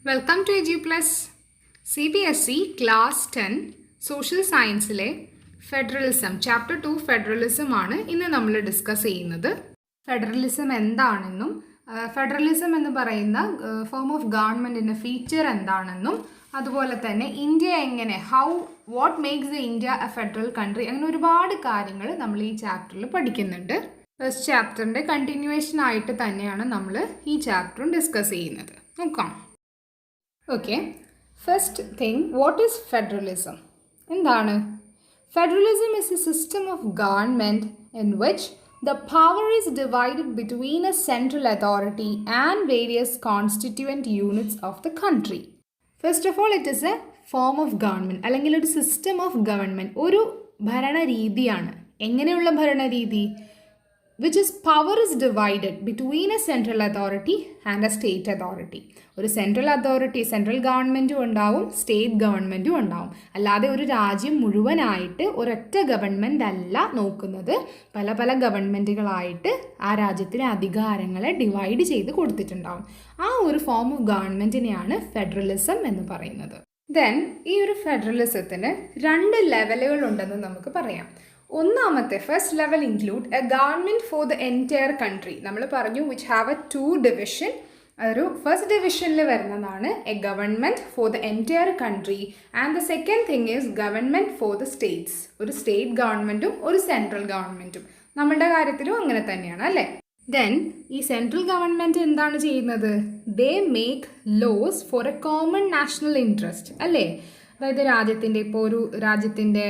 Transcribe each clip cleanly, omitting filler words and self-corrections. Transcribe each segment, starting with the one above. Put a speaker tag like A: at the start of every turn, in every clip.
A: Welcome to എജു പ്ലസ്. CBSE class 10 social സയൻസിലെ ഫെഡറലിസം ചാപ്റ്റർ 2 ഫെഡറലിസം ആണ് ഇന്ന് നമ്മൾ ഡിസ്കസ് ചെയ്യുന്നത്. ഫെഡറലിസം എന്താണെന്നും ഫെഡറലിസം എന്ന് പറയുന്ന ഫോം ഓഫ് ഗവൺമെൻറ്റിൻ്റെ ഫീച്ചർ എന്താണെന്നും അതുപോലെ തന്നെ ഇന്ത്യ എങ്ങനെ what makes the India A federal country അങ്ങനെ ഒരുപാട് കാര്യങ്ങൾ നമ്മൾ ഈ ചാപ്റ്ററിൽ പഠിക്കുന്നുണ്ട്. ഫസ്റ്റ് ചാപ്റ്ററിൻ്റെ കണ്ടിന്യൂവേഷൻ ആയിട്ട് തന്നെയാണ് നമ്മൾ ഈ ചാപ്റ്ററും ഡിസ്കസ് ചെയ്യുന്നത്. നോക്കാം. Okay, first thing, what is federalism? എന്താണ് federalism? Is a system of government in which the power is divided between a central authority and various constituent units of the country. First of all, it is a form of government, അല്ലെങ്കിൽ ഒരു system of government, ഒരു ഭരണരീതിയാണ്. എങ്ങനെയുള്ള ഭരണരീതി? which is power is divided between a central authority and a state authority. ഒരു central authority, central ഗവൺമെൻറ്റും ഉണ്ടാവും, state ഗവൺമെൻറ്റും ഉണ്ടാവും. അല്ലാതെ ഒരു രാജ്യം മുഴുവനായിട്ട് ഒരൊറ്റ ഗവൺമെൻറ് അല്ല നോക്കുന്നത്. പല പല ഗവൺമെൻറ്റുകളായിട്ട് ആ രാജ്യത്തിലെ അധികാരങ്ങളെ ഡിവൈഡ് ചെയ്ത് കൊടുത്തിട്ടുണ്ടാവും. ആ ഒരു ഫോം ഓഫ് ഗവൺമെൻറ്റിനെയാണ് ഫെഡറലിസം എന്ന് പറയുന്നത്. ദെൻ ഈ ഒരു ഫെഡറലിസത്തിന് 2 ലെവലുകളുണ്ടെന്ന് നമുക്ക് പറയാം. ഒന്നാമത്തെ first level include A government for the entire country. നമ്മൾ പറഞ്ഞു വിച്ച് ഹാവ് എ 2 ഡിവിഷൻ. ഒരു ഫസ്റ്റ് ഡിവിഷനിൽ വരുന്നതാണ് A government for the entire country and the second thing is government for the States. ഒരു സ്റ്റേറ്റ് ഗവൺമെൻറ്റും ഒരു സെൻട്രൽ ഗവൺമെൻറ്റും. നമ്മളുടെ കാര്യത്തിലും അങ്ങനെ തന്നെയാണ് അല്ലേ? ദെൻ ഈ സെൻട്രൽ ഗവൺമെൻറ് എന്താണ് ചെയ്യുന്നത്? They make laws for a common national interest അല്ലേ? അതായത് രാജ്യത്തിൻ്റെ, ഇപ്പോൾ ഒരു രാജ്യത്തിൻ്റെ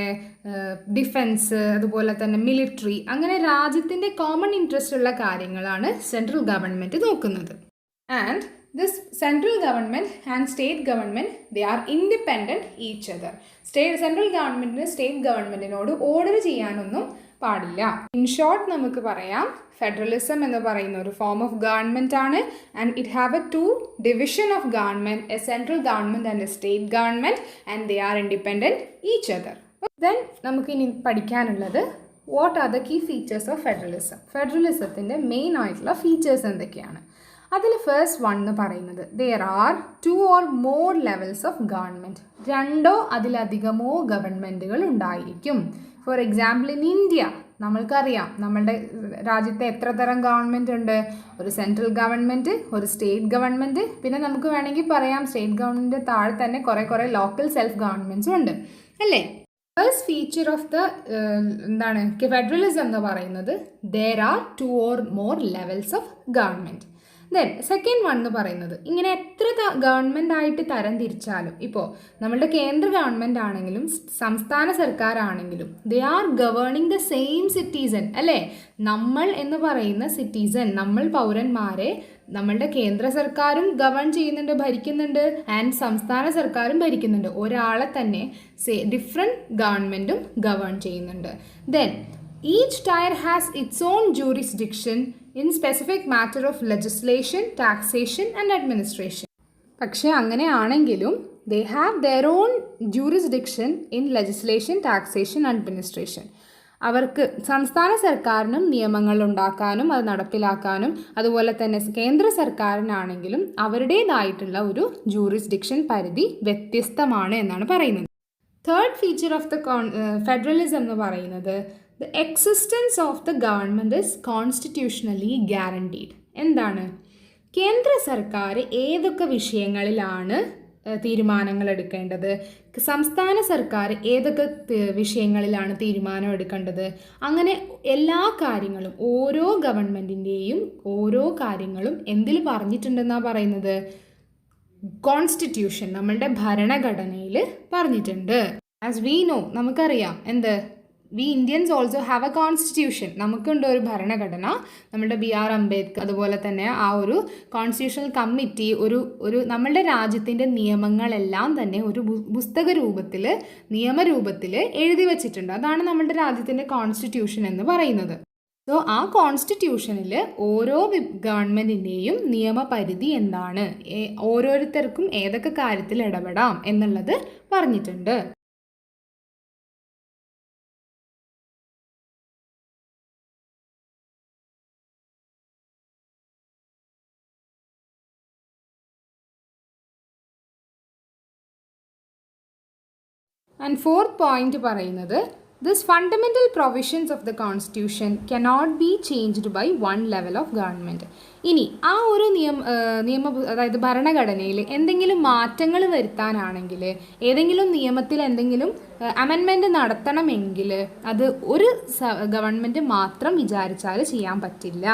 A: ഡിഫെൻസ്, അതുപോലെ തന്നെ മിലിറ്ററി, അങ്ങനെ രാജ്യത്തിൻ്റെ കോമൺ ഇൻട്രസ്റ്റ് ഉള്ള കാര്യങ്ങളാണ് സെൻട്രൽ ഗവൺമെൻറ് നോക്കുന്നത്. And this central government and state government they are independent each other. Central ഗവൺമെൻറ്റിന് സ്റ്റേറ്റ് ഗവൺമെൻറ്റിനോട് ഓർഡർ ചെയ്യാനൊന്നും പാടില്ല. ഇൻ ഷോർട്ട് നമുക്ക് പറയാം, ഫെഡറലിസം എന്ന് പറയുന്ന ഒരു ഫോം ഓഫ് ഗവൺമെൻറ് ആണ്. And it have a 2 division of government, a central government and a state government, and they are independent each other. Then നമുക്കിനി പഠിക്കാനുള്ളത് what are the key features of federalism. ഫെഡറലിസത്തിൻ്റെ main ആയിട്ടുള്ള features എന്തൊക്കെയാണ്? അതിൽ first one എന്ന് പറയുന്നത് there are 2 or more levels of government. 2 അതിലധികമോ ഗവൺമെൻറ്റുകൾ ഉണ്ടായിരിക്കും. ഫോർ എക്സാമ്പിൾ ഇൻ ഇന്ത്യ നമ്മൾക്കറിയാം നമ്മളുടെ രാജ്യത്തെ എത്ര തരം ഗവൺമെൻറ് ഉണ്ട്? ഒരു സെൻട്രൽ ഗവൺമെൻറ്, ഒരു സ്റ്റേറ്റ് ഗവൺമെൻറ്, പിന്നെ നമുക്ക് വേണമെങ്കിൽ പറയാം സ്റ്റേറ്റ് ഗവൺമെൻറ് താഴെ തന്നെ കുറേ ലോക്കൽ സെൽഫ് ഗവൺമെൻറ്റ്സും ഉണ്ട് അല്ലേ? ഫസ്റ്റ് ഫീച്ചർ ഓഫ് ദ എന്താണ് ഫെഡറലിസം എന്ന് പറയുന്നത് there are 2 or more levels of government. Then second one എന്ന് പറയുന്നത് ഇങ്ങനെ എത്ര ഗവൺമെൻറ് ആയിട്ട് തരം തിരിച്ചാലും, ഇപ്പോൾ നമ്മളുടെ കേന്ദ്ര ഗവൺമെൻറ് ആണെങ്കിലും സംസ്ഥാന സർക്കാരാണെങ്കിലും they are governing the same citizen അല്ലേ? നമ്മൾ എന്ന് പറയുന്ന സിറ്റിസൺ, നമ്മൾ പൗരന്മാരെ നമ്മളുടെ കേന്ദ്ര സർക്കാരും ഗവൺ ചെയ്യുന്നുണ്ട്, ഭരിക്കുന്നുണ്ട്, ആൻഡ് സംസ്ഥാന സർക്കാരും ഭരിക്കുന്നുണ്ട്. ഒരാളെ തന്നെ ഡിഫറെൻറ്റ് ഗവൺമെൻറ്റും ഗവേൺ ചെയ്യുന്നുണ്ട്. Then each tier has its own jurisdiction in specific matter of legislation, taxation and administration. പക്ഷേ അങ്ങനെയാണെങ്കിലും they have their own jurisdiction in legislation, taxation and administration. അവർക്ക് സംസ്ഥാന സർക്കാരിനും നിയമങ്ങൾ ഉണ്ടാക്കാനും അത് നടപ്പിലാക്കാനും അതുപോലെ തന്നെ കേന്ദ്ര സർക്കാരിനാണെങ്കിലും അവരുടേതായിട്ടുള്ള ഒരു ജൂറിസ്ഡിക്ഷൻ പരിധി വ്യത്യസ്തമാണ് എന്നാണ് പറയുന്നത്. Third feature of the federalism എന്ന് പറയുന്നത് the existence of the government is constitutionally guaranteed. എന്താണ്? കേന്ദ്ര സർക്കാർ ഏതൊക്കെ വിഷയങ്ങളിലാണ് തീരുമാനങ്ങൾ എടുക്കേണ്ടത്, സംസ്ഥാന സർക്കാർ ഏതൊക്കെ വിഷയങ്ങളിലാണ് തീരുമാനം എടുക്കേണ്ടത്, അങ്ങനെ എല്ലാ കാര്യങ്ങളും ഓരോ ഗവൺമെൻറ്റിൻ്റെയും ഓരോ കാര്യങ്ങളും എന്തിൽ പറഞ്ഞിട്ടുണ്ടെന്നാണ് പറയുന്നത്? കോൺസ്റ്റിറ്റ്യൂഷൻ, നമ്മളുടെ ഭരണഘടനയിൽ പറഞ്ഞിട്ടുണ്ട്. ആസ് വി നോ, നമുക്കറിയാം എന്ത്, V Indians also have A constitution. നമുക്കുണ്ട് ഒരു ഭരണഘടന. നമ്മുടെ BR അംബേദ്കർ, അതുപോലെ തന്നെ ആ ഒരു കോൺസ്റ്റിറ്റ്യൂഷണൽ കമ്മിറ്റി ഒരു നമ്മളുടെ രാജ്യത്തിൻ്റെ നിയമങ്ങളെല്ലാം തന്നെ ഒരു പുസ്തക രൂപത്തിൽ, നിയമരൂപത്തിൽ എഴുതി വച്ചിട്ടുണ്ട്. അതാണ് നമ്മളുടെ രാജ്യത്തിൻ്റെ കോൺസ്റ്റിറ്റ്യൂഷൻ എന്ന് പറയുന്നത്. സോ ആ കോൺസ്റ്റിറ്റ്യൂഷനിൽ ഓരോ ഗവൺമെൻറ്റിൻ്റെയും നിയമപരിധി എന്താണ്, ഓരോരുത്തർക്കും ഏതൊക്കെ കാര്യത്തിൽ ഇടപെടാം എന്നുള്ളത് പറഞ്ഞിട്ടുണ്ട്. ആൻഡ് ഫോർത്ത് പോയിന്റ് പറയുന്നത് this fundamental provisions of the constitution cannot be changed by one level of government. ഇനി ആ ഒരു അതായത് ഭരണഘടനയിൽ എന്തെങ്കിലും മാറ്റങ്ങൾ വരുത്താനാണെങ്കിൽ, ഏതെങ്കിലും നിയമത്തിൽ എന്തെങ്കിലും അമെൻമെൻറ്റ് നടത്തണമെങ്കിൽ അത് ഒരു ഗവൺമെൻറ് മാത്രം വിചാരിച്ചാൽ ചെയ്യാൻ പറ്റില്ല.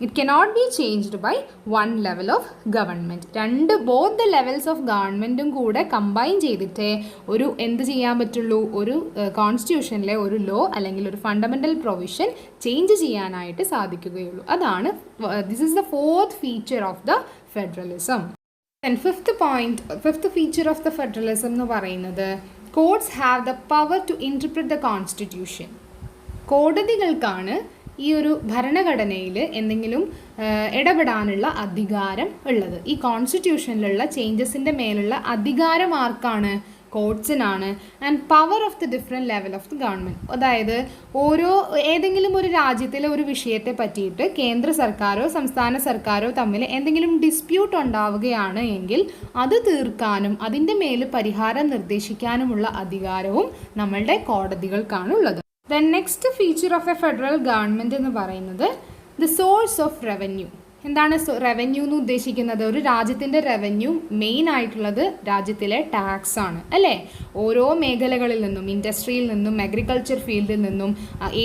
A: It cannot be changed by one level of government. Both the levels of ഗവൺമെൻറ്റും കൂടെ കമ്പൈൻ ചെയ്തിട്ടേ ഒരു എന്ത് ചെയ്യാൻ പറ്റുള്ളൂ, ഒരു കോൺസ്റ്റിറ്റ്യൂഷനിലെ ഒരു ലോ അല്ലെങ്കിൽ ഒരു ഫണ്ടമെൻ്റൽ പ്രൊവിഷൻ ചേഞ്ച് ചെയ്യാനായിട്ട് സാധിക്കുകയുള്ളൂ. അതാണ് this is the fourth feature of the federalism. And fifth feature of the federalism എന്ന് പറയുന്നത് courts have the power to interpret the constitution. കോടതികൾക്കാണ് ഈ ഒരു ഭരണഘടനയിൽ എന്തെങ്കിലും ഇടപെടാനുള്ള അധികാരം ഉള്ളത്. ഈ കോൺസ്റ്റിറ്റ്യൂഷനിലുള്ള ചേഞ്ചസിൻ്റെ മേലുള്ള അധികാരം ആർക്കാണ്? കോർട്സിനാണ്. And power of the different level of the government. അതായത് ഏതെങ്കിലും ഒരു രാജ്യത്തിലെ ഒരു വിഷയത്തെ പറ്റിയിട്ട് കേന്ദ്ര സർക്കാരോ സംസ്ഥാന സർക്കാരോ തമ്മിൽ എന്തെങ്കിലും ഡിസ്പ്യൂട്ട് ഉണ്ടാവുകയാണ് എങ്കിൽ അത് തീർക്കാനും അതിൻ്റെ മേൽ പരിഹാരം നിർദ്ദേശിക്കാനുമുള്ള അധികാരവും നമ്മളുടെ കോടതികൾക്കാണ് ഉള്ളത്. Then next feature of A federal government എന്ന് പറയുന്നത് ദി സോഴ്സ് ഓഫ് റവന്യൂ. എന്താണ് റവന്യൂ എന്ന് ഉദ്ദേശിക്കുന്നത്? ഒരു രാജ്യത്തിൻ്റെ റവന്യൂ മെയിൻ ആയിട്ടുള്ളത് രാജ്യത്തിലെ ടാക്സ് ആണ്, അല്ലേ? ഓരോ മേഖലകളിൽ നിന്നും, ഇൻഡസ്ട്രിയിൽ നിന്നും, അഗ്രികൾച്ചർ ഫീൽഡിൽ നിന്നും,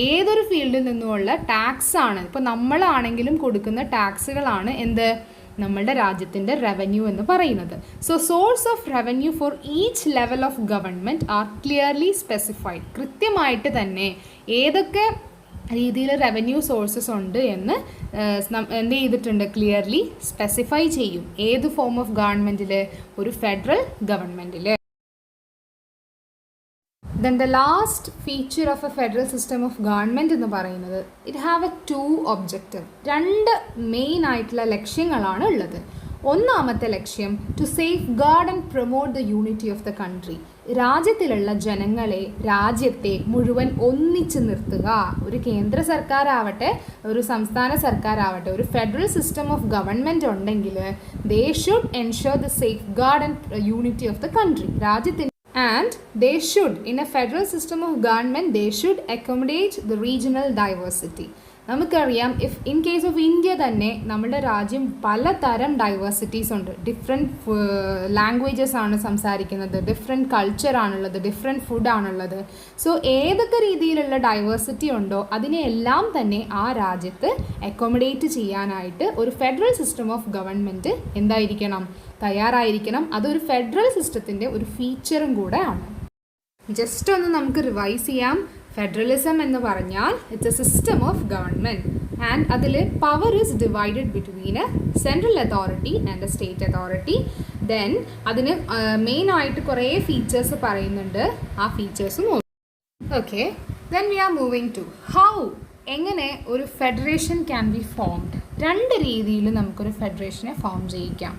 A: ഏതൊരു ഫീൽഡിൽ നിന്നുമുള്ള ടാക്സ് ആണ്. ഇപ്പോൾ നമ്മളാണെങ്കിലും കൊടുക്കുന്ന ടാക്സുകളാണ് എന്ത്? നമ്മളുടെ രാജ്യത്തിൻ്റെ റവന്യൂ എന്ന് പറയുന്നത്. So source of revenue for each level of government are clearly specified. കൃത്യമായിട്ട് തന്നെ ഏതൊക്കെ രീതിയിൽ റവന്യൂ സോഴ്സസ് ഉണ്ട് എന്ന് എന്ത് ചെയ്തിട്ടുണ്ട്? ക്ലിയർലി സ്പെസിഫൈ ചെയ്യും. ഏത് ഫോം ഓഫ് ഗവൺമെൻറ്റിൽ? ഒരു ഫെഡറൽ ഗവൺമെൻറ്റിൽ. Then the last feature of a federal system of government എന്ന് പറയുന്നത് it have a two objective. രണ്ട് മെയിൻ ആയിട്ടുള്ള ലക്ഷ്യങ്ങളാണ് ഉള്ളത്. ഒന്നാമത്തെ ലക്ഷ്യം to safeguard and promote the unity of the country. രാജ്യത്തിലുള്ള ജനങ്ങളെ, രാജ്യത്തെ മുഴുവൻ ഒന്നിച്ച് നിർത്തുക. ഒരു കേന്ദ്ര സർക്കാരാവട്ടെ, ഒരു സംസ്ഥാന സർക്കാരാവട്ടെ, ഒരു ഫെഡറൽ സിസ്റ്റം ഓഫ് ഗവൺമെൻറ് ഉണ്ടെങ്കിൽ they should ensure the safe guard and unity of the country. രാജ്യത്തിൻ്റെ and they should, in a federal system of government, they should accommodate the regional diversity. നമുക്കറിയാം, ഇൻ കേസ് ഓഫ് ഇന്ത്യ തന്നെ നമ്മുടെ രാജ്യം പലതരം diversities ഉണ്ട്. Different languages ആണ് സംസാരിക്കുന്നത്, different കൾച്ചറാണുള്ളത്, different ഫുഡാണുള്ളത്. So ഏതൊക്കെ രീതിയിലുള്ള ഡൈവേഴ്സിറ്റി ഉണ്ടോ അതിനെയെല്ലാം തന്നെ ആ രാജ്യത്ത് അക്കോമഡേറ്റ് ചെയ്യാനായിട്ട് ഒരു ഫെഡറൽ സിസ്റ്റം ഓഫ് ഗവൺമെൻറ് എന്തായിരിക്കണം? തയ്യാറായിരിക്കണം. അതൊരു ഫെഡറൽ സിസ്റ്റത്തിൻ്റെ ഒരു ഫീച്ചറും കൂടെ ആണ്. ജസ്റ്റ് ഒന്ന് നമുക്ക് റിവൈസ് ചെയ്യാം. ഫെഡറലിസം എന്ന് പറഞ്ഞാൽ it's a system of government and അതിൽ power is divided between a central authority and a state authority. Then അതിന് മെയിനായിട്ട് കുറേ ഫീച്ചേഴ്സ് പറയുന്നുണ്ട്. ആ ഫീച്ചേഴ്സും okay. Then we are moving to how, എങ്ങനെ ഒരു ഫെഡറേഷൻ ക്യാൻ ബി ഫോംഡ്. രണ്ട് രീതിയിൽ നമുക്കൊരു ഫെഡറേഷനെ ഫോം ചെയ്യിക്കാം.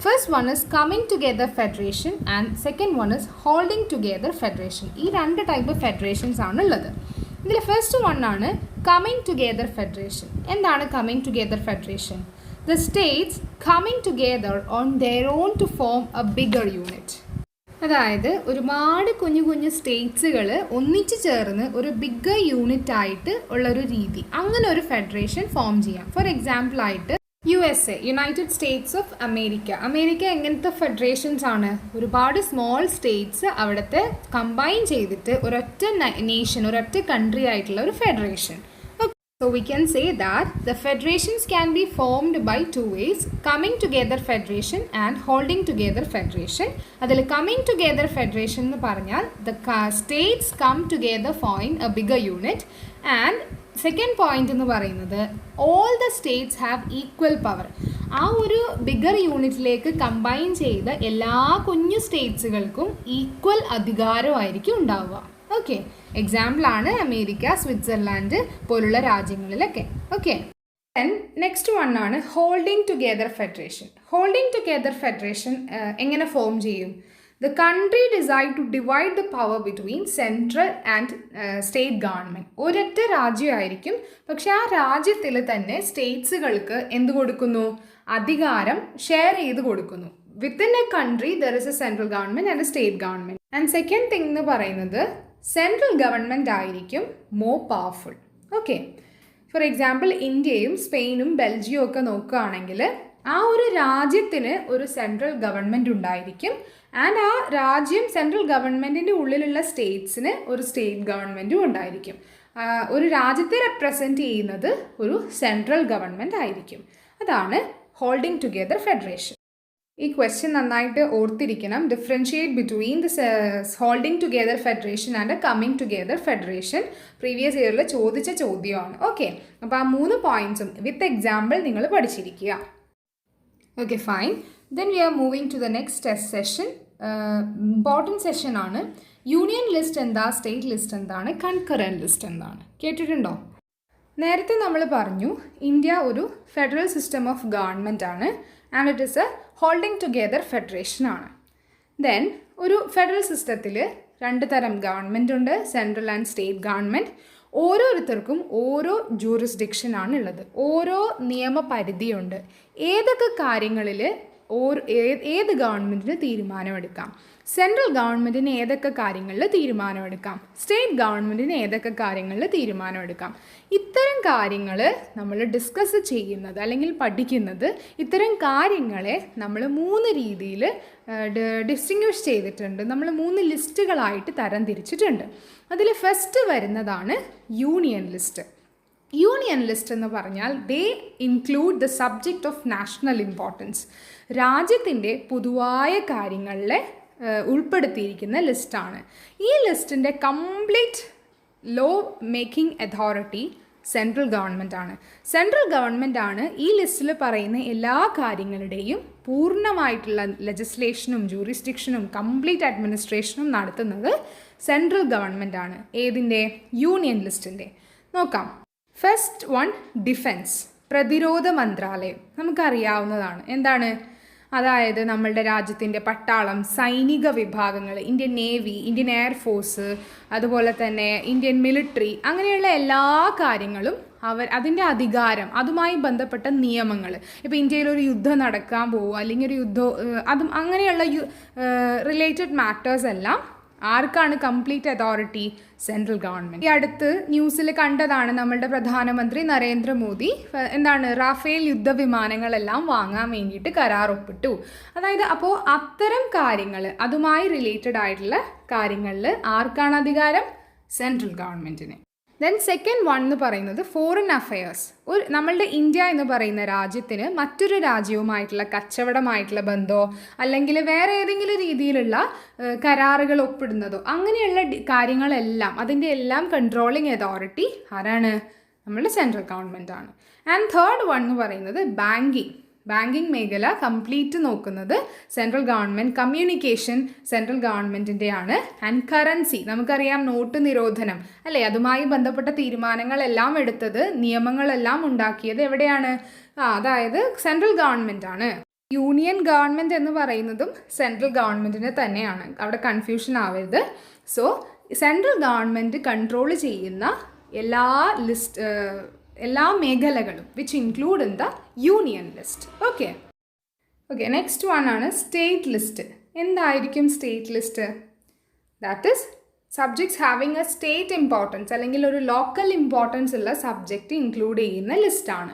A: First one is coming together federation and second one is holding together federation. ഈ രണ്ട് ടൈപ്പ് ഫെഡറേഷൻസ് ആണ് ഉള്ളത്. ഇതിൽ ഫസ്റ്റ് വൺ ആണ് കമ്മിങ് ടുഗെദർ ഫെഡറേഷൻ. എന്താണ് coming together federation? The states coming together on their own to form a bigger unit. അതായത് ഒരുപാട് കുഞ്ഞു കുഞ്ഞു സ്റ്റേറ്റ്സുകൾ ഒന്നിച്ചു ചേർന്ന് ഒരു ബിഗർ യൂണിറ്റ് ആയിട്ട് ഉള്ളൊരു രീതി, അങ്ങനെ ഒരു ഫെഡറേഷൻ ഫോം ചെയ്യാം. ഫോർ എക്സാമ്പിൾ ആയിട്ട് USA, United States of America എങ്ങനത്തെ ഫെഡറേഷൻസ് ആണ്? ഒരുപാട് സ്മോൾ സ്റ്റേറ്റ്സ് അവിടുത്തെ കമ്പൈൻ ചെയ്തിട്ട് ഒരൊറ്റ നേഷൻ, ഒരൊറ്റ കൺട്രി ആയിട്ടുള്ള ഒരു federation. So we can say that the federations can be formed by two ways: coming together federation and holding together federation. അതിൽ coming together federation എന്ന് പറഞ്ഞാൽ the states come together forming a bigger unit, and second point എന്ന് പറയുന്നത് all the States have equal power. ആ ഒരു bigger യൂണിറ്റിലേക്ക് combine ചെയ്ത എല്ലാ കുഞ്ഞു സ്റ്റേറ്റ്സുകൾക്കും ഈക്വൽ അധികാരമായിരിക്കും ഉണ്ടാവുക. ഓക്കെ, എക്സാമ്പിളാണ് അമേരിക്ക, സ്വിറ്റ്സർലാൻഡ് പോലുള്ള രാജ്യങ്ങളിലൊക്കെ. ഓക്കെ, ദെൻ നെക്സ്റ്റ് വൺ ആണ് holding together federation. Holding together federation എങ്ങനെ ഫോം ചെയ്യും? The country decide to divide the power between central and state government. ഒരൊറ്റ രാജ്യമായിരിക്കും, പക്ഷെ ആ രാജ്യത്തിൽ തന്നെ സ്റ്റേറ്റ്സുകൾക്ക് എന്ത് കൊടുക്കുന്നു? അധികാരം ഷെയർ ചെയ്ത് കൊടുക്കുന്നു. Within A country there is A central government and a state government. And second thing എന്ന് പറയുന്നത് സെൻട്രൽ ഗവൺമെൻറ് ആയിരിക്കും more powerful. Okay, for example ഇന്ത്യയും സ്പെയിനും ബെൽജിയവും ഒക്കെ നോക്കുകയാണെങ്കിൽ ആ ഒരു രാജ്യത്തിന് ഒരു സെൻട്രൽ ഗവൺമെൻറ് ഉണ്ടായിരിക്കും. ആൻഡ് ആ രാജ്യം സെൻട്രൽ ഗവൺമെൻറ്റിൻ്റെ ഉള്ളിലുള്ള സ്റ്റേറ്റ്സിന് ഒരു സ്റ്റേറ്റ് ഗവൺമെൻറ്റും ഉണ്ടായിരിക്കും. ഒരു രാജ്യത്തെ റെപ്രസെൻറ്റ് ചെയ്യുന്നത് ഒരു സെൻട്രൽ ഗവൺമെൻറ് ആയിരിക്കും. അതാണ് ഹോൾഡിംഗ് ടുഗെദർ ഫെഡറേഷൻ. ഈ ക്വസ്റ്റ്യൻ നന്നായിട്ട് ഓർത്തിരിക്കണം. Differentiate between the holding together federation and coming together federation previous ഇയറിൽ ചോദിച്ച ചോദ്യമാണ്. ഓക്കെ, അപ്പോൾ ആ 3 പോയിൻറ്റ്സും വിത്ത് എക്സാമ്പിൾ നിങ്ങൾ പഠിച്ചിരിക്കുക. Okay, fine. Then we are moving to the next test session. Important session ആണ്. യൂണിയൻ ലിസ്റ്റ് എന്താ, സ്റ്റേറ്റ് ലിസ്റ്റ് എന്താണ്, കൺകറൻറ്റ് ലിസ്റ്റ് എന്താണ്, കേട്ടിട്ടുണ്ടോ? നേരത്തെ നമ്മൾ പറഞ്ഞു ഇന്ത്യ ഒരു ഫെഡറൽ സിസ്റ്റം ഓഫ് ഗവൺമെൻറ് ആണ് and it is a holding together federation ആണ്. ദെൻ ഒരു ഫെഡറൽ സിസ്റ്റത്തിൽ 2 തരം ഗവൺമെൻറ് ഉണ്ട്, സെൻട്രൽ ആൻഡ് സ്റ്റേറ്റ് ഗവൺമെൻറ്. ഓരോരുത്തർക്കും ഓരോ ജൂറിസ്ഡിക്ഷൻ ആണ് ഉള്ളത്, ഓരോ നിയമപരിധിയുണ്ട്. ഏതൊക്കെ കാര്യങ്ങളിൽ ഏത് ഗവൺമെൻറ്റിന് തീരുമാനമെടുക്കാം, സെൻട്രൽ ഗവൺമെൻറ്റിന് ഏതൊക്കെ കാര്യങ്ങളിൽ തീരുമാനമെടുക്കാം, സ്റ്റേറ്റ് ഗവൺമെൻറ്റിന് ഏതൊക്കെ കാര്യങ്ങളിൽ തീരുമാനമെടുക്കാം. ഇത്തരം കാര്യങ്ങൾ നമ്മൾ ഡിസ്കസ് ചെയ്യുന്നത് അല്ലെങ്കിൽ പഠിക്കുന്നത്, ഇത്തരം കാര്യങ്ങളെ നമ്മൾ 3 രീതിയിൽ ഡിസ്റ്റിങ്വിഷ് ചെയ്തിട്ടുണ്ട്. നമ്മൾ 3 ലിസ്റ്റുകളായിട്ട് തരംതിരിച്ചിട്ടുണ്ട്. അതിൽ ഫസ്റ്റ് വരുന്നതാണ് യൂണിയൻ ലിസ്റ്റ്. യൂണിയൻ ലിസ്റ്റ് എന്ന് പറഞ്ഞാൽ they include the subject of national importance. രാജ്യത്തിൻ്റെ പൊതുവായ കാര്യങ്ങളിലെ ഉൾപ്പെടുത്തിയിരിക്കുന്ന ലിസ്റ്റാണ്. ഈ ലിസ്റ്റിൻ്റെ complete law making authority central government ആണ്. സെൻട്രൽ ഗവൺമെൻറ് ആണ് ഈ ലിസ്റ്റിൽ പറയുന്ന എല്ലാ കാര്യങ്ങളുടെയും പൂർണ്ണമായിട്ടുള്ള ലെജിസ്ലേഷനും ജൂറിസ്ഡിക്ഷനും കംപ്ലീറ്റ് അഡ്മിനിസ്ട്രേഷനും നടത്തുന്നത് സെൻട്രൽ ഗവൺമെൻറ് ആണ്. ഏതിൻ്റെ? യൂണിയൻ ലിസ്റ്റിൻ്റെ. നോക്കാം. ഫസ്റ്റ് വൺ, ഡിഫെൻസ്, പ്രതിരോധ മന്ത്രാലയം. നമുക്കറിയാവുന്നതാണ്. എന്താണ്? അതായത് നമ്മളുടെ രാജ്യത്തിൻ്റെ പട്ടാളം, സൈനിക വിഭാഗങ്ങൾ, ഇന്ത്യൻ നേവി, ഇന്ത്യൻ എയർഫോഴ്സ്, അതുപോലെ തന്നെ ഇന്ത്യൻ മിലിറ്ററി, അങ്ങനെയുള്ള എല്ലാ കാര്യങ്ങളും അതിൻ്റെ അധികാരം, അതുമായി ബന്ധപ്പെട്ട നിയമങ്ങൾ. ഇപ്പോൾ ഇന്ത്യയിലൊരു യുദ്ധം നടക്കാൻ പോവുക അല്ലെങ്കിൽ ഒരു അതും അങ്ങനെയുള്ള റിലേറ്റഡ് മാറ്റേഴ്സ് എല്ലാം ആർക്കാണ് കംപ്ലീറ്റ് അതോറിറ്റി? Central government. ഈ അടുത്ത് ന്യൂസിൽ കണ്ടതാണ്, നമ്മളുടെ പ്രധാനമന്ത്രി നരേന്ദ്രമോദി എന്താണ് റാഫേൽ യുദ്ധവിമാനങ്ങളെല്ലാം വാങ്ങാൻ വേണ്ടിയിട്ട് കരാർ ഒപ്പിട്ടു. അതായത് അപ്പോൾ അത്തരം കാര്യങ്ങൾ, അതുമായി റിലേറ്റഡ് ആയിട്ടുള്ള കാര്യങ്ങളിൽ ആർക്കാണ് അധികാരം? സെൻട്രൽ ഗവൺമെൻറ്റിന്. ദെൻ സെക്കൻഡ് വൺ എന്ന് പറയുന്നത് ഫോറിൻ അഫയേഴ്സ്. നമ്മളുടെ ഇന്ത്യ എന്ന് പറയുന്ന രാജ്യത്തിന് മറ്റൊരു രാജ്യവുമായിട്ടുള്ള കച്ചവടമായിട്ടുള്ള ബന്ധമോ അല്ലെങ്കിൽ വേറെ ഏതെങ്കിലും രീതിയിലുള്ള കരാറുകൾ ഒപ്പിടുന്നതോ അങ്ങനെയുള്ള കാര്യങ്ങളെല്ലാം, അതിൻ്റെ എല്ലാം കൺട്രോളിങ് അതോറിറ്റി ആരാണ്? നമ്മളുടെ സെൻട്രൽ ഗവൺമെൻറ് ആണ്. ആൻഡ് തേർഡ് വൺ എന്ന് പറയുന്നത് ബാങ്കിങ് മേഖല കംപ്ലീറ്റ് നോക്കുന്നത് സെൻട്രൽ ഗവൺമെൻറ്. കമ്മ്യൂണിക്കേഷൻ സെൻട്രൽ ഗവൺമെൻറ്റിൻ്റെയാണ്. ആൻഡ് കറൻസി, നമുക്കറിയാം നോട്ട് നിരോധനം അല്ലേ, അതുമായി ബന്ധപ്പെട്ട തീരുമാനങ്ങളെല്ലാം എടുത്തത്, നിയമങ്ങളെല്ലാം ഉണ്ടാക്കിയത് എവിടെയാണ്? അതായത് സെൻട്രൽ ഗവൺമെൻറ് ആണ്. യൂണിയൻ ഗവൺമെൻറ് എന്ന് പറയുന്നതും സെൻട്രൽ ഗവൺമെൻറ്റിന് തന്നെയാണ്, അവിടെ കൺഫ്യൂഷൻ ആവരുത്. സോ സെൻട്രൽ ഗവൺമെൻറ് കൺട്രോൾ ചെയ്യുന്ന എല്ലാ മേഖലകളും which include in the union list. Okay, next one ആണ് സ്റ്റേറ്റ് ലിസ്റ്റ്. എന്തായിരിക്കും state list? That is subjects having A state importance അല്ലെങ്കിൽ ഒരു ലോക്കൽ ഇമ്പോർട്ടൻസ് ഉള്ള സബ്ജക്റ്റ് ഇൻക്ലൂഡ് ചെയ്യുന്ന ലിസ്റ്റാണ്.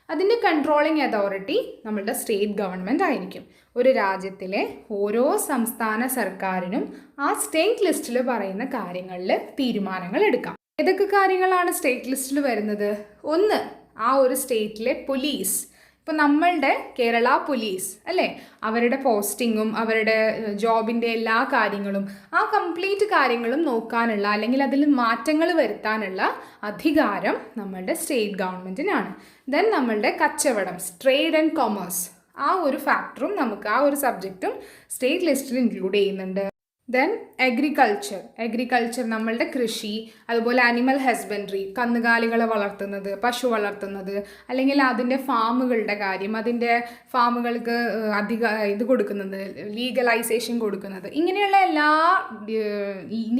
A: അതിൻ്റെ കൺട്രോളിങ് അതോറിറ്റി നമ്മളുടെ സ്റ്റേറ്റ് ഗവൺമെൻറ് ആയിരിക്കും. ഒരു രാജ്യത്തിലെ ഓരോ സംസ്ഥാന സർക്കാരിനും ആ സ്റ്റേറ്റ് ലിസ്റ്റിൽ പറയുന്ന കാര്യങ്ങളിൽ തീരുമാനങ്ങൾ എടുക്കാം. ഏതൊക്കെ കാര്യങ്ങളാണ് സ്റ്റേറ്റ് ലിസ്റ്റിൽ വരുന്നത്? ഒന്ന്, ആ ഒരു സ്റ്റേറ്റിലെ പോലീസ്. ഇപ്പോൾ നമ്മളുടെ കേരള പോലീസ് അല്ലേ, അവരുടെ പോസ്റ്റിങ്ങും അവരുടെ ജോബിൻ്റെ എല്ലാ കാര്യങ്ങളും, ആ കംപ്ലീറ്റ് കാര്യങ്ങളും നോക്കാനുള്ള അല്ലെങ്കിൽ അതിൽ മാറ്റങ്ങൾ വരുത്താനുള്ള അധികാരം നമ്മളുടെ സ്റ്റേറ്റ് ഗവൺമെൻറ്റിനാണ്. ദെൻ നമ്മളുടെ കച്ചവടം, ട്രേഡ് ആൻഡ് കൊമേഴ്സ്, ആ ഒരു ഫാക്ടറും നമുക്ക് ആ ഒരു സബ്ജക്റ്റും സ്റ്റേറ്റ് ലിസ്റ്റിൽ ഇൻക്ലൂഡ് ചെയ്യുന്നുണ്ട്. ദെൻ അഗ്രികൾച്ചർ നമ്മളുടെ കൃഷി, അതുപോലെ ആനിമൽ ഹസ്ബൻഡറി, കന്നുകാലികളെ വളർത്തുന്നത്, പശു വളർത്തുന്നത്, അല്ലെങ്കിൽ അതിൻ്റെ ഫാമുകളുടെ കാര്യം, അതിൻ്റെ ഫാമുകൾക്ക് ഇത് കൊടുക്കുന്നത്, ലീഗലൈസേഷൻ കൊടുക്കുന്നത്, ഇങ്ങനെയുള്ള എല്ലാ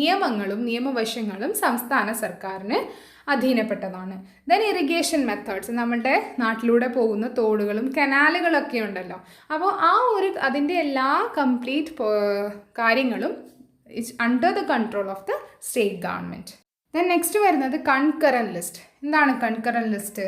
A: നിയമങ്ങളും നിയമവശങ്ങളും സംസ്ഥാന സർക്കാരിന് അധീനപ്പെട്ടതാണ്. ദെൻ ഇറിഗേഷൻ മെത്തേഡ്സ്, നമ്മളുടെ നാട്ടിലൂടെ പോകുന്ന തോടുകളും കനാലുകളൊക്കെ ഉണ്ടല്ലോ, അപ്പോൾ അതിൻ്റെ എല്ലാ കംപ്ലീറ്റ് കാര്യങ്ങളും it's under the control of the state government. Then next വരുന്നത് കൺകറൻറ്റ് ലിസ്റ്റ്. എന്താണ് കൺകറൻറ്റ് ലിസ്റ്റ്?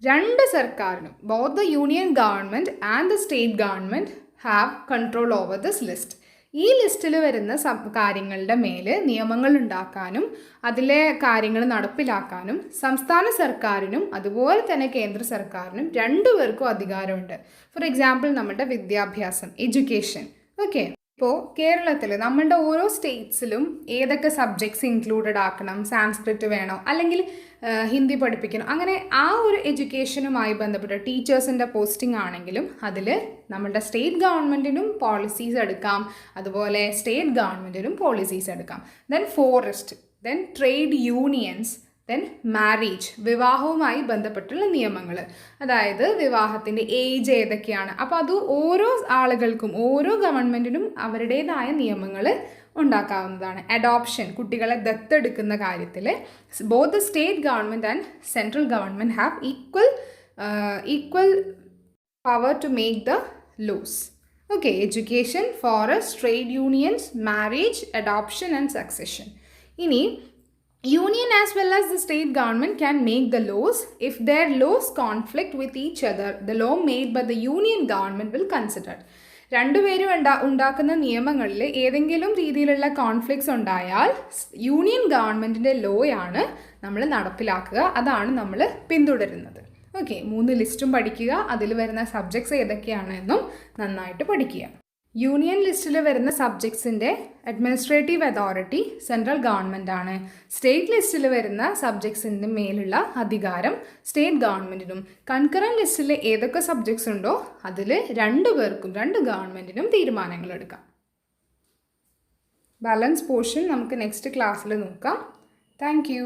A: രണ്ട് സർക്കാരിനും, both the union government and the state government have control over this list. ഈ ലിസ്റ്റിൽ വരുന്ന കാര്യങ്ങളുടെ മേൽ നിയമങ്ങൾ ഉണ്ടാക്കാനും അതിലെ കാര്യങ്ങൾ നടപ്പിലാക്കാനും സംസ്ഥാന സർക്കാരിനും അതുപോലെ തന്നെ കേന്ദ്ര സർക്കാരിനും രണ്ടുപേർക്കും അധികാരമുണ്ട്. ഫോർ എക്സാമ്പിൾ നമ്മുടെ വിദ്യാഭ്യാസം, എഡ്യൂക്കേഷൻ. ഓക്കെ, ഇപ്പോൾ കേരളത്തിൽ നമ്മളുടെ ഓരോ സ്റ്റേറ്റ്സിലും ഏതൊക്കെ സബ്ജക്ട്സ് ഇൻക്ലൂഡഡ് ആക്കണം, സാൻസ്ക്രിറ്റ് വേണോ അല്ലെങ്കിൽ ഹിന്ദി പഠിപ്പിക്കണം, അങ്ങനെ ആ ഒരു എഡ്യൂക്കേഷനുമായി ബന്ധപ്പെട്ട ടീച്ചേഴ്സിൻ്റെ പോസ്റ്റിംഗ് ആണെങ്കിലും അതിൽ നമ്മുടെ സ്റ്റേറ്റ് ഗവൺമെൻറ്റിനും പോളിസീസ് എടുക്കാം, അതുപോലെ സ്റ്റേറ്റ് ഗവൺമെൻറ്റിനും പോളിസീസ് എടുക്കാം. Then forest, then trade unions, then marriage, വിവാഹവുമായി ബന്ധപ്പെട്ടുള്ള നിയമങ്ങൾ, അതായത് വിവാഹത്തിൻ്റെ ഏജ് ഏതൊക്കെയാണ്. അപ്പോൾ അത് ഓരോ ആളുകൾക്കും ഓരോ ഗവൺമെൻറ്റിനും അവരുടേതായ നിയമങ്ങൾ ഉണ്ടാക്കാവുന്നതാണ്. അഡോപ്ഷൻ, കുട്ടികളെ ദത്തെടുക്കുന്ന കാര്യത്തിൽ both the state government and central government have equal power to make the laws. Okay, education, forest, trade unions, marriage, adoption and succession. ഇനി Union as well as the state government can make the laws. If their laws conflict with each other, the law made by the union government will consider. രണ്ടുപേരും ഉണ്ടാക്കുന്ന നിയമങ്ങളിൽ ഏതെങ്കിലും രീതിയിലുള്ള conflicts ഉണ്ടായാൽ union ഗവൺമെൻറ്റിൻ്റെ ലോയാണ് നമ്മൾ നടപ്പിലാക്കുക, അതാണ് നമ്മൾ പിന്തുടരുന്നത്. ഓക്കെ, 3 ലിസ്റ്റും പഠിക്കുക, അതിൽ വരുന്ന സബ്ജക്ട്സ് ഏതൊക്കെയാണെന്നും നന്നായിട്ട് പഠിക്കുക. യൂണിയൻ ലിസ്റ്റിൽ വരുന്ന സബ്ജക്ട്സിൻ്റെ അഡ്മിനിസ്ട്രേറ്റീവ് അതോറിറ്റി സെൻട്രൽ ഗവൺമെൻറ് ആണ്. സ്റ്റേറ്റ് ലിസ്റ്റിൽ വരുന്ന സബ്ജക്ട്സിൻ്റെ മേലുള്ള അധികാരം സ്റ്റേറ്റ് ഗവൺമെൻറ്റിനും. കൺകറൻറ്റ് ലിസ്റ്റിൽ ഏതൊക്കെ സബ്ജക്ട്സ് ഉണ്ടോ അതിൽ രണ്ട് ഗവൺമെൻറ്റിനും തീരുമാനങ്ങൾ എടുക്കാം. ബാലൻസ് പോർഷൻ നമുക്ക് നെക്സ്റ്റ് ക്ലാസ്സിൽ നോക്കാം. Thank you.